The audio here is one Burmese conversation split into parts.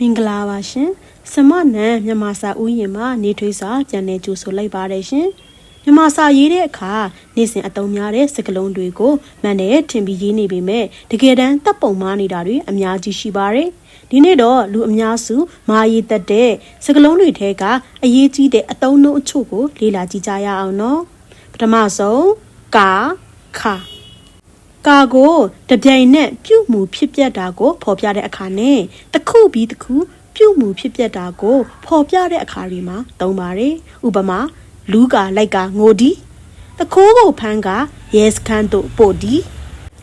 မင်္ဂလာပါရှင်စမနံမြန်မာစာဥယျာဉ်မှာနေထွေးစာပြန်နေကြိုဆိုလိုက်ပါတယ်ရှင်မြန်မာစာရေးတဲ့အခါနေ့စဉ်အသုံးများတဲ့စကားလုံးတွေကိုမှန်တယ်ထင်ပြီးရေးနေပေမဲ့တကယ်တမ်းတပ်ပုံမှားနေတာတွေအများကြီးရှိပါတယ်ဒီနေ့တော့လူအများစုမာရေးတတ်တဲ့စကားလုံးတွေထဲကအရေးကြီးတဲ့အသုံးနှုန်းအချို့ကိုလေ့လာကြည့်ကြရအောင်နော်ပထမဆုံးကာခကာကိုတပြိုင်နက်ပြုမှုဖြစ်ပျက်တာကိုဖော်ပြတဲ့အခါနဲ့တစ်ခုပြီးတစ်ခုပြုမှုဖြစ်ပျက်တာကိုဖော်ပြတဲ့အခါတွေမှာသုံးပါတယ်ဥပမာလူကလိုက်ကငိုဒီတခိုးကိုဖမ်းကရဲစခန်းတို့ပို့ဒီ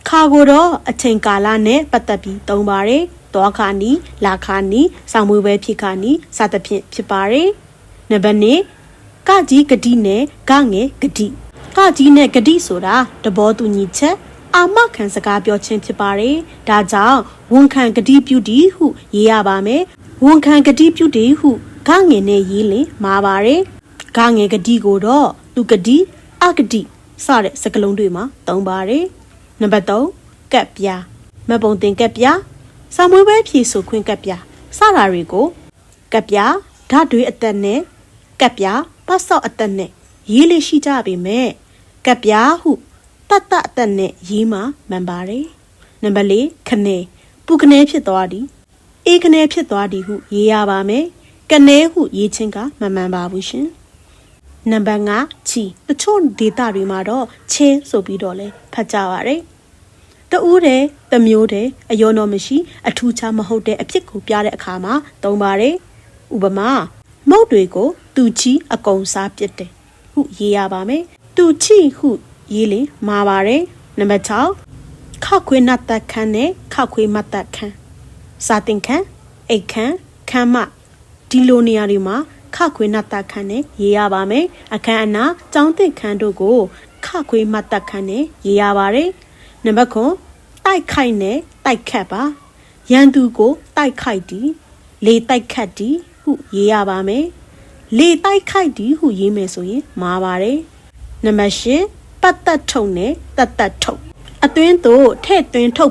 ခါကိုတော့အချိန်ကာလနဲ့ပတ်သက်ပြီးသုံးပါတယ်တောခါနီလာခါနီဆောင်းမွေးပွဲဖြစ်ခါနီစသဖြင့်ဖြစ်ပါတယ်နံပါတ်2ကကြီးဂတိနဲ့ဂငယ်ဂတိကကြီးနဲ့ဂတိဆိုတာတဘောတူညီချက်အာမခံစကားပြောခြင်းဖြစ်ပါတယ်။ဒါကြောင့်ဝန်ခံဂတိပြုတည်ဟုရေးရပါမယ်။ဝန်ခံဂတိပြုတည်ဟုဂငယ်နဲ့ရေးလင်မှာပါတယ်။ဂငယ်ဂတိကိုတော့သူဂတိအဂတိစတဲ့စကားလုံးတွေမှာသုံးပါတယ်။နံပါတ်3ကပ်ပြားမပုံတင်ကပ်ပြားစာမွေးပွဲဖြည့်ဆိုခွင့်ကပ်ပြားစတာတွေကိုကပ်ပြားဓာတ်တွေအသက်နဲ့ကပ်ပြားပတ်စောက်အသက်နဲ့ရေးလေးရှိကြပေမဲ့ကပ်ပြားဟုတတ်အသက်နဲ့ရေးမှမှန်ပါတယ်နံပါတ်4ခနဲပူခနဲဖြစ်သွားသည်အေးခနဲဖြစ်သွားသည်ဟုရေးရပါမယ်ကနဲဟုရေးခြင်းကမမှန်ပါဘူးရှင်နံပါတ်5ချီတချို့ဒေတာတွေမှာတော့ချင်းဆိုပြီးတော့လဲဖတ်ကြပါတယ်တူးတယ်တမျိုးတယ်အယောတော်မရှိအထူးခြားမဟုတ်တဲ့အဖြစ်ကိုပြတဲ့အခါမှာသုံးပါတယ်ဥပမာမုတ်တွေကိုသူချီအကုံစားပစ်တယ်ဟုရေးရပါမယ်သူချီဟုရေးလေမှာပါတယ်နံပါတ်6ခောက်ခွေးနတ်သက်ခန်းနဲ့ခောက်ခွေးမတ်သက်ခန်းစာတင်ခန်းအိတ်ခန်းခန်းမဒီလိုနေရာတွေမှာခောက်ခွေးနတ်သက်ခန်းနဲ့ရေးရပါမယ်အခန်းအနာကျောင်းသစ်ခန်းတို့ကိုခောက်ခွေးမတ်သက်ခန်းနဲ့ရေးရပါတယ်နံပါတ်9တိုက်ခိုက်နဲ့တိုက်ခတ်ပါရန်သူကိုတိုက်ခိုက်သည်လေတိုက်ခတ်သည်ဟုရေးရပါမယ်လေတိုက်ခိုက်သည်ဟုရေးမယ်ဆိုရင်မှားပါတယ်နံပါတ်10ပတ်သက်ထုံနဲ့တတ်ထုံအတွင်းသို့ထဲ့သွင်းထုတ်